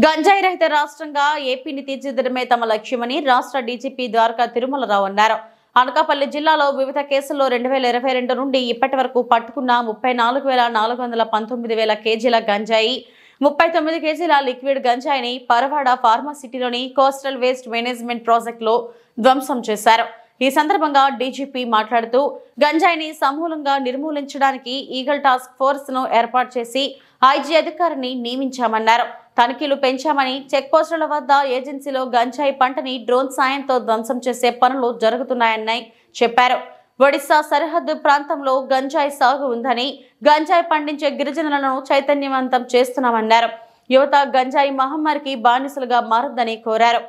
గంజాయి రహిత రాష్ట్రంగా ఏపీని తీర్చిదిద్దడమే తమ లక్ష్యమని రాష్ట్ర డీజీపీ ద్వారకా తిరుమలరావు అన్నారు. అనకాపల్లి జిల్లాలో వివిధ కేసుల్లో 2022 నుండి ఇప్పటి వరకు పట్టుకున్న 34,419 కేజీల గంజాయి, 39 కేజీల లిక్విడ్ గంజాయిని పరవాడ ఫార్మాసిటీలోని కోస్టల్ వేస్ట్ మేనేజ్మెంట్ ప్రాజెక్టులో ధ్వంసం చేశారు. ఈ సందర్భంగా డీజీపీ మాట్లాడుతూ గంజాయిని సమూలంగా నిర్మూలించడానికి ఈగల్ టాస్క్ ఫోర్స్ ను ఏర్పాటు చేసి ఐజీ అధికారిని నియమించామన్నారు. తనిఖీలు పెంచామని, చెక్పోస్టుల వద్ద ఏజెన్సీలో గంజాయి పంటని డ్రోన్ సాయంతో ధ్వంసం చేసే పనులు జరుగుతున్నాయని చెప్పారు. ఒడిశా సరిహద్దు ప్రాంతంలో గంజాయి సాగు ఉందని, గంజాయి పండించే గిరిజనులను చైతన్యవంతం చేస్తున్నామన్నారు. యువత గంజాయి మహమ్మారికి బానిసలుగా మారొద్దని కోరారు.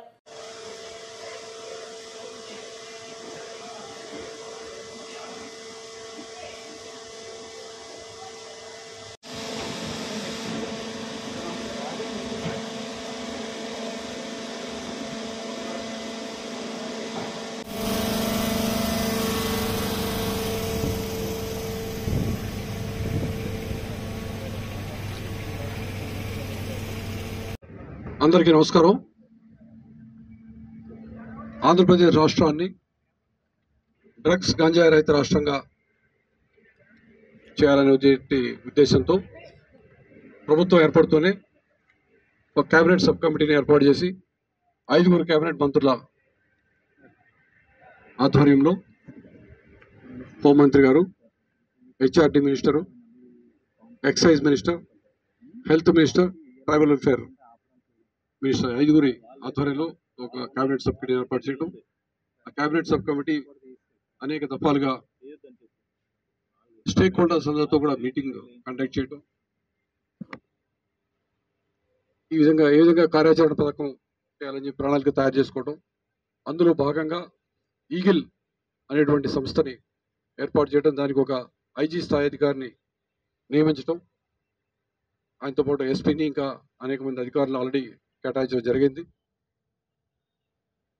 అందరికీ నమస్కారం. ఆంధ్రప్రదేశ్ రాష్ట్రాన్ని డ్రగ్స్ గంజాయి రహిత రాష్ట్రంగా చేయాలనే ఉద్దేశంతో ప్రభుత్వం ఏర్పడుతూనే ఒక కేబినెట్ సబ్ కమిటీని ఏర్పాటు చేసి 5 కేబినెట్ మంత్రుల ఆధ్వర్యంలో హోంమంత్రి గారు, HRD minister, excise minister, health minister, tribal welfare minister 5 ఆధ్వర్యంలో ఒక కేబినెట్ సబ్ కమిటీ ఏర్పాటు చేయడం. ఆ కేబినెట్ సబ్ కమిటీ అనేక దఫాలుగా స్టేక్ హోల్డర్స్ అందరితో కూడా మీటింగ్ కండక్ట్ చేయడం, ఏ విధంగా కార్యాచరణ పథకం చేయాలని చెప్పి ప్రణాళిక తయారు చేసుకోవడం. అందులో భాగంగా ఈగిల్ అనేటువంటి సంస్థని ఏర్పాటు చేయడం, దానికి ఒక ఐజీ స్థాయి అధికారిని నియమించడం, ఆయనతో పాటు ఎస్పీని ఇంకా అనేక మంది అధికారులు ఆల్రెడీ కేటాయించడం జరిగింది.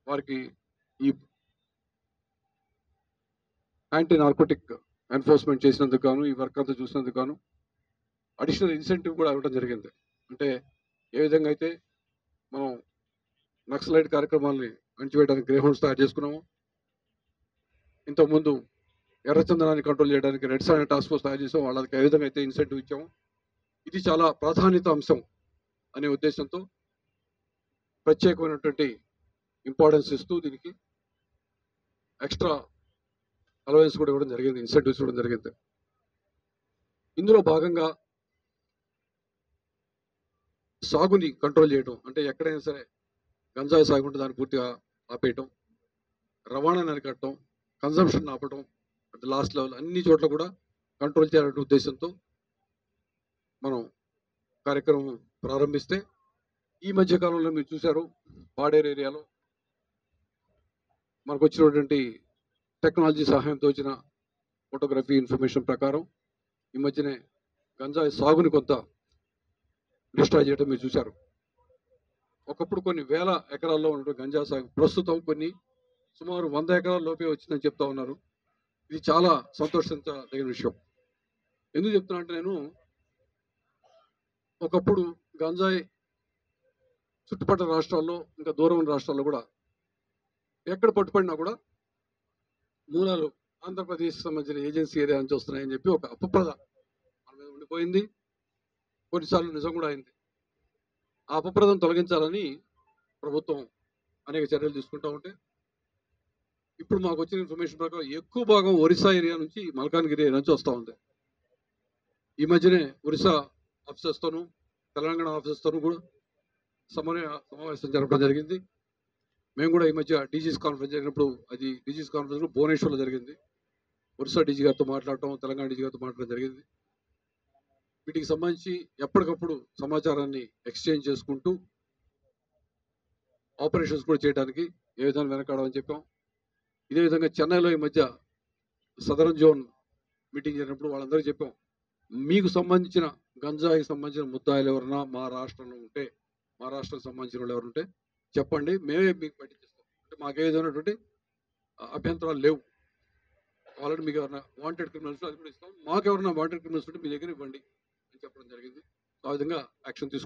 వారికి ఈ యాంటీ నార్కోటిక్ ఎన్ఫోర్స్మెంట్ చేసినందుకు గాను, ఈ వర్క్ అంతా చూసినందుకు గాను అడిషనల్ ఇన్సెంటివ్ కూడా ఇవ్వడం జరిగింది. అంటే ఏ విధంగా అయితే మనం నక్సలైట్ కార్యక్రమాలని అణచివేయడానికి గ్రే హౌండ్స్ తయారు చేసుకున్నాము, ఇంతకుముందు ఎర్రచందనాన్ని కంట్రోల్ చేయడానికి రెడ్ సాండ్ టాస్క్ ఫోర్స్ తయారు చేసాం, వాళ్ళకి ఏ విధంగా అయితే ఇన్సెంటివ్ ఇచ్చాము, ఇది చాలా ప్రాధాన్యత అంశం అనే ఉద్దేశంతో ప్రత్యేకమైనటువంటి ఇంపార్టెన్స్ ఇస్తూ దీనికి ఎక్స్ట్రా అలవెన్స్ కూడా ఇవ్వడం జరిగింది, ఇన్సెంటివ్స్ ఇవ్వడం జరిగింది. ఇందులో భాగంగా సాగుని కంట్రోల్ చేయడం, అంటే ఎక్కడైనా సరే గంజాయి సాగు ఉంటే దాన్ని పూర్తిగా ఆపేయటం, రవాణాని అరికట్టడం, కన్సంప్షన్ ఆపడం, అంటే లాస్ట్ లెవెల్ అన్ని చోట్ల కూడా కంట్రోల్ చేయాలనే ఉద్దేశంతో మనం కార్యక్రమం ప్రారంభిస్తే, ఈ మధ్య కాలంలో మీరు చూశారు పాడేరు ఏరియాలో మనకు వచ్చినటువంటి టెక్నాలజీ సహాయంతో వచ్చిన ఫోటోగ్రఫీ ఇన్ఫర్మేషన్ ప్రకారం ఈ మధ్యనే గంజాయి సాగుని కొంత డిస్ట్రాయ్ చేయడం మీరు చూశారు. ఒకప్పుడు కొన్ని వేల ఎకరాల్లో ఉన్నటువంటి గంజాయి సాగు ప్రస్తుతం సుమారు 100 ఎకరాల లోపే వచ్చిందని చెప్తా ఉన్నారు. ఇది చాలా సంతోషించదగిన విషయం. ఎందుకు చెప్తున్నా అంటే, నేను ఒకప్పుడు గంజాయి చుట్టుపక్కల రాష్ట్రాల్లో, ఇంకా దూరం రాష్ట్రాల్లో కూడా ఎక్కడ పట్టుపడినా కూడా మూలాలు ఆంధ్రప్రదేశ్ సంబంధించిన ఏజెన్సీ ఏరియా నుంచి వస్తున్నాయని చెప్పి ఒక అపప్రద మన మీద ఉండిపోయింది. కొన్నిసార్లు నిజం కూడా అయింది. ఆ అపప్రదం తొలగించాలని ప్రభుత్వం అనేక చర్యలు తీసుకుంటూ ఉంటే, ఇప్పుడు మాకు వచ్చిన ఇన్ఫర్మేషన్ ప్రకారం ఎక్కువ భాగం ఒరిస్సా ఏరియా నుంచి, మల్కాన్గిరి ఏరియా నుంచి వస్తూ ఉంది. ఈ మధ్యనే ఒరిస్సా ఆఫీసర్స్తోనూ తెలంగాణ ఆఫీసర్స్తోనూ కూడా సమావేశం జరపడం జరిగింది. మేము కూడా ఈ మధ్య డీజీస్ కాన్ఫరెన్స్ జరిగినప్పుడు, అది డీజీస్ కాన్ఫరెన్స్ భువనేశ్వర్లో జరిగింది. ఒరిస్సా డీజీ గారితో మాట్లాడటం, తెలంగాణ డీజీ గారితో మాట్లాడడం జరిగింది. వీటికి సంబంధించి ఎప్పటికప్పుడు సమాచారాన్ని ఎక్స్చేంజ్ చేసుకుంటూ ఆపరేషన్స్ కూడా చేయడానికి ఏ విధంగా వెనకాడమని చెప్పాం. ఇదే విధంగా చెన్నైలో ఈ మధ్య సదరన్ జోన్ మీటింగ్ జరిగినప్పుడు వాళ్ళందరికీ చెప్పాం, మీకు సంబంధించిన గంజాయికి సంబంధించిన ముద్దాయిలు ఎవరైనా మా రాష్ట్రంలో ఉంటే, మా రాష్ట్రానికి సంబంధించిన వాళ్ళు ఎవరు ఉంటే చెప్పండి, మేమే మీకు పట్టించేస్తాం. అంటే మాకే విధమైనటువంటి అభ్యంతరాలు లేవు. ఆల్రెడీ మీకు ఎవరైనా వాంటెడ్ క్రిమినల్స్ అది కూడా ఇస్తాం, మాకు ఎవరైనా వాంటెడ్ క్రిమినల్స్ ఉంటే మీ దగ్గర ఇవ్వండి అని చెప్పడం జరిగింది. ఆ విధంగా యాక్షన్ తీసుకుంటాం.